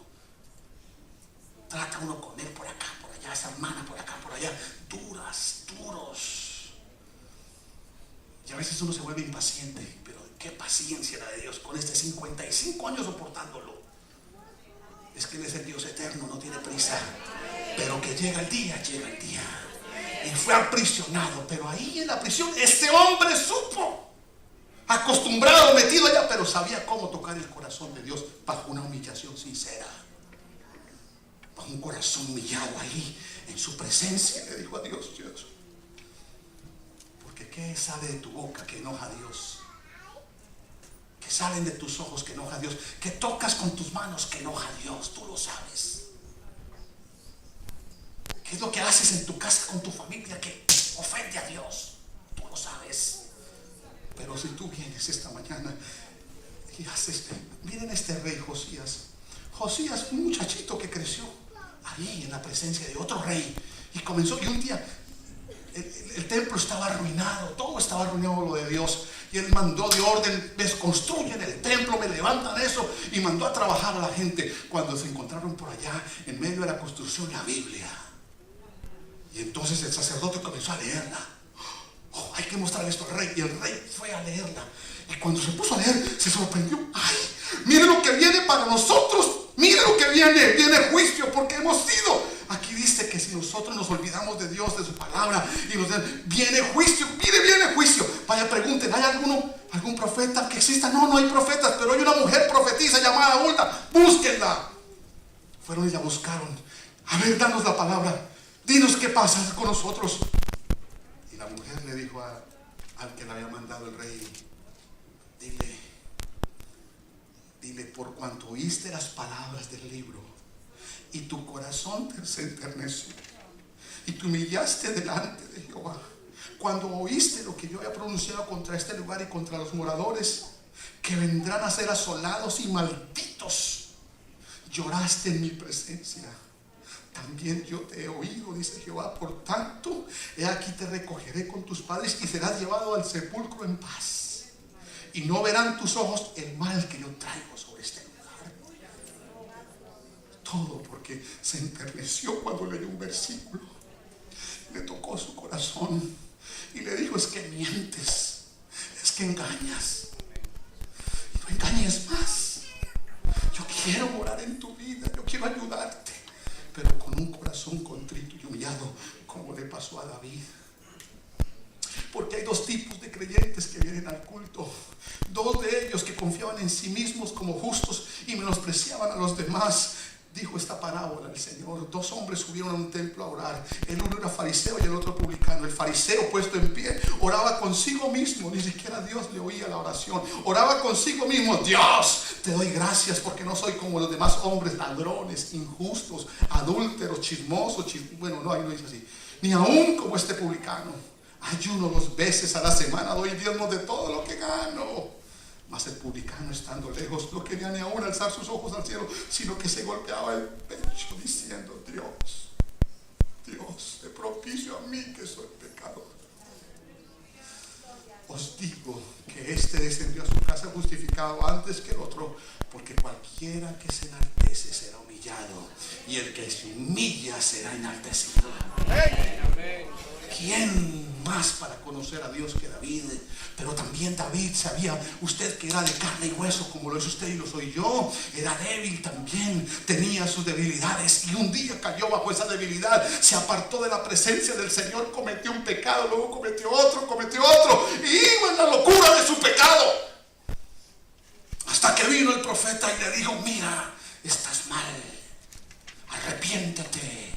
Trata uno con él por acá, por allá, esa hermana por acá, por allá, duros. Y a veces uno se vuelve impaciente, pero qué paciencia la de Dios con 55 años soportándolo. Es que Él es el Dios eterno, no tiene prisa, pero que llega el día. Y fue aprisionado, pero ahí en la prisión este hombre supo, acostumbrado, metido allá, pero sabía cómo tocar el corazón de Dios bajo una humillación sincera, bajo un corazón humillado ahí en su presencia. Le dijo a Dios, porque ¿qué sale de tu boca que enoja a Dios? ¿Qué salen de tus ojos que enoja a Dios? ¿Qué tocas con tus manos que enoja a Dios? Tú lo sabes. ¿Qué es lo que haces en tu casa con tu familia que ofende a Dios? Tú lo sabes. Pero si tú vienes esta mañana y haces, miren este rey Josías, un muchachito que creció ahí en la presencia de otro rey, y comenzó, y un día el templo estaba arruinado, todo estaba arruinado lo de Dios, y él mandó de orden, desconstruyen el templo, me levantan eso, y mandó a trabajar a la gente. Cuando se encontraron por allá en medio de la construcción la Biblia, y entonces el sacerdote comenzó a leerla. Hay que mostrar esto al rey, y el rey fue a leerla, y cuando se puso a leer se sorprendió. Ay, mire lo que viene para nosotros, mire lo que viene juicio, porque hemos sido, aquí dice que si nosotros nos olvidamos de Dios, de su palabra, y viene juicio, mire, viene juicio. Vaya, pregunten, ¿hay algún profeta que exista? No hay profetas, pero hay una mujer profetisa llamada Hulda, búsquenla. Fueron y la buscaron. A ver, danos la palabra, dinos qué pasa con nosotros. Y la mujer le dijo al que le había mandado el rey, dile, por cuanto oíste las palabras del libro y tu corazón se enterneció y te humillaste delante de Jehová, cuando oíste lo que yo había pronunciado contra este lugar y contra los moradores que vendrán a ser asolados y malditos, lloraste en mi presencia. También yo te he oído, dice Jehová, por tanto, he aquí te recogeré con tus padres y serás llevado al sepulcro en paz. Y no verán tus ojos el mal que yo traigo sobre este lugar. Todo porque se enterneció cuando leyó un versículo. Le tocó su corazón y le dijo, es que mientes, es que engañas. Y no engañes más. Yo quiero morar en tu vida, yo quiero ayudarte, pero con un corazón contrito y humillado, como le pasó a David. Porque hay dos tipos de creyentes que vienen al culto. Dos de ellos que confiaban en sí mismos como justos y menospreciaban a los demás. Dijo esta parábola el Señor: dos hombres subieron a un templo a orar. El uno era fariseo y el otro publicano. El fariseo, puesto en pie, oraba consigo mismo. Ni siquiera Dios le oía la oración. Oraba consigo mismo: Dios, te doy gracias porque no soy como los demás hombres, ladrones, injustos, adúlteros, chismosos. Bueno, no, ahí no dice así. Ni aún como este publicano. Ayuno 2 veces a la semana, doy diezmos de todo lo que gano. Mas el publicano, estando lejos, no quería ni aún alzar sus ojos al cielo, sino que se golpeaba el pecho diciendo: Dios, te propicio a mí que soy pecador. Os digo que este descendió a su casa justificado antes que el otro, porque cualquiera que se enaltece será humillado, y el que se humilla será enaltecido. ¿Quién más para conocer a Dios que David? Pero también David sabía, usted que era de carne y hueso como lo es usted y lo soy yo, era débil también, tenía sus debilidades, y un día cayó bajo esa debilidad, se apartó de la presencia del Señor, cometió un pecado, luego cometió otro, y iba en la locura de su pecado, hasta que vino el profeta y le dijo: mira, estás mal, arrepiéntete.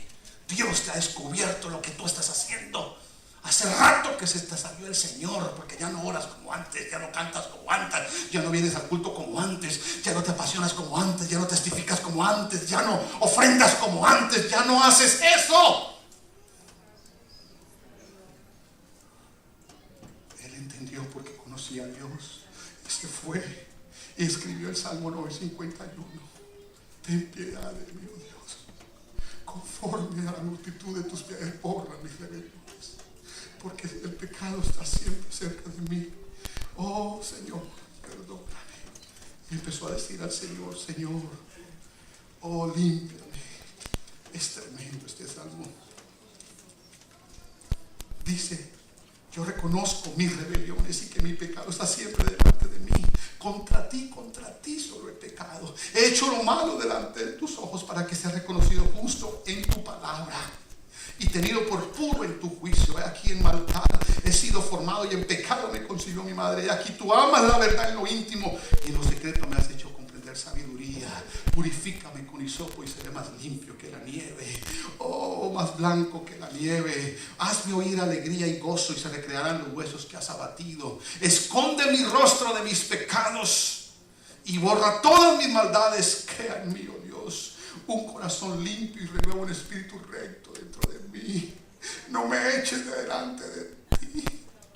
Dios te ha descubierto lo que tú estás haciendo. Hace rato que se te salió el Señor, porque ya no oras como antes, ya no cantas como antes, ya no vienes al culto como antes, ya no te apasionas como antes, ya no testificas como antes, ya no ofrendas como antes, ya no haces eso. conocía a Dios. Y se fue y escribió el Salmo 951. Ten piedad de mí, oh Dios. Conforme a la multitud de tus piedades, borra mis rebeliones. Porque el pecado está siempre cerca de mí. Oh Señor, perdóname. Y empezó a decir al Señor: Señor, oh, límpiame. Es tremendo este salmo. Dice: yo reconozco mis rebeliones y que mi pecado está siempre delante de mí. Contra ti solo he pecado. He hecho lo malo delante de tus ojos, para que sea reconocido justo en tu palabra y tenido por puro en tu juicio. He aquí en maldad he sido formado, y en pecado me concibió mi madre. He aquí tú amas la verdad en lo íntimo, y en lo secreto me has hecho comprender sabiduría. Purifícame con hisopo y seré más limpio que la nieve. Oh, más blanco que la nieve. Hazme oír alegría y gozo, y se recrearán los huesos que has abatido. Esconde mi rostro de mis pecados y borra todas mis maldades. Crea en mí, oh Dios, un corazón limpio, y renueva un espíritu recto dentro de mí. No me eches de delante de ti.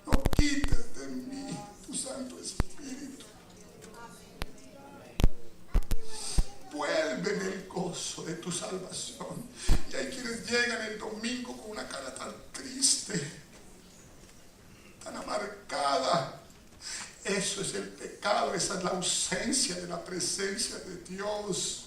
No quites de mí tu Santo Espíritu. Vuélveme el gozo de tu salvación. Y hay quienes llegan el domingo con una cara tan triste, tan amargada. Eso es el pecado. Esa es la ausencia de la presencia de Dios.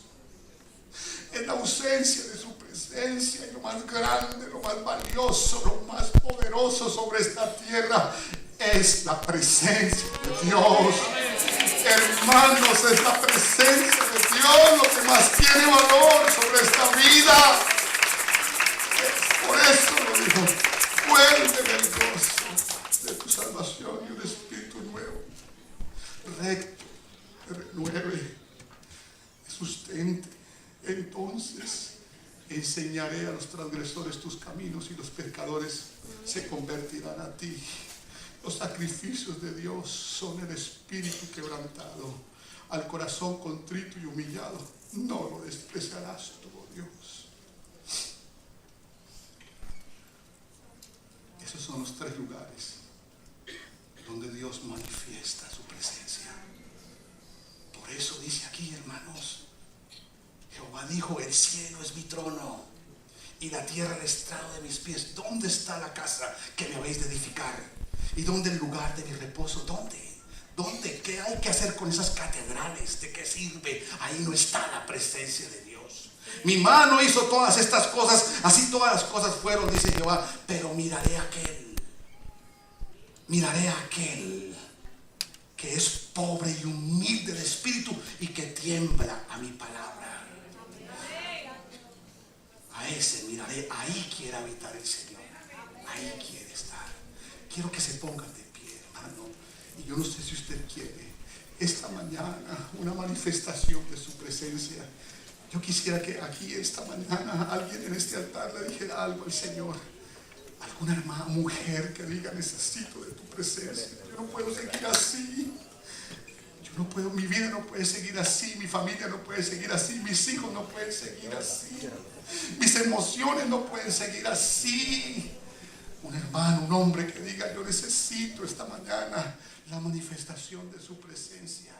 Es la ausencia de su presencia. Y lo más grande, lo más valioso, lo más poderoso sobre esta tierra es la presencia de Dios. Hermanos, es la presencia de Dios lo que más tiene valor sobre esta vida. Por eso lo dijo: vuélveme el gozo de tu salvación y un espíritu nuevo, recto, que renueve, que sustente. Entonces enseñaré a los transgresores tus caminos, y los pecadores se convertirán a ti. Los sacrificios de Dios son el espíritu quebrantado. Al corazón contrito y humillado no lo despreciarás tú, oh Dios. Esos son los tres lugares donde Dios manifiesta su presencia. Por eso dice aquí, hermanos, Jehová dijo: el cielo es mi trono y la tierra el estrado de mis pies. ¿Dónde está la casa que me habéis de edificar? ¿Y dónde el lugar de mi reposo? ¿Dónde? ¿Qué hay que hacer con esas catedrales? ¿De qué sirve? Ahí no está la presencia de Dios. Mi mano hizo todas estas cosas, así todas las cosas fueron, dice Jehová. Pero miraré a aquel que es pobre y humilde de espíritu, y que tiembla a mi palabra. A ese miraré. Ahí quiere habitar el Señor. Ahí quiere estar. Quiero que se pongan de pie, hermano. Y yo no sé si usted quiere esta mañana una manifestación de su presencia. Yo quisiera que aquí esta mañana alguien en este altar le dijera algo al Señor. Alguna hermana, mujer, que diga: necesito de tu presencia. Yo no puedo seguir así. Mi vida no puede seguir así. Mi familia no puede seguir así. Mis hijos no pueden seguir así. Mis emociones no pueden seguir así. Un hermano, un hombre que diga: yo necesito esta mañana la manifestación de su presencia.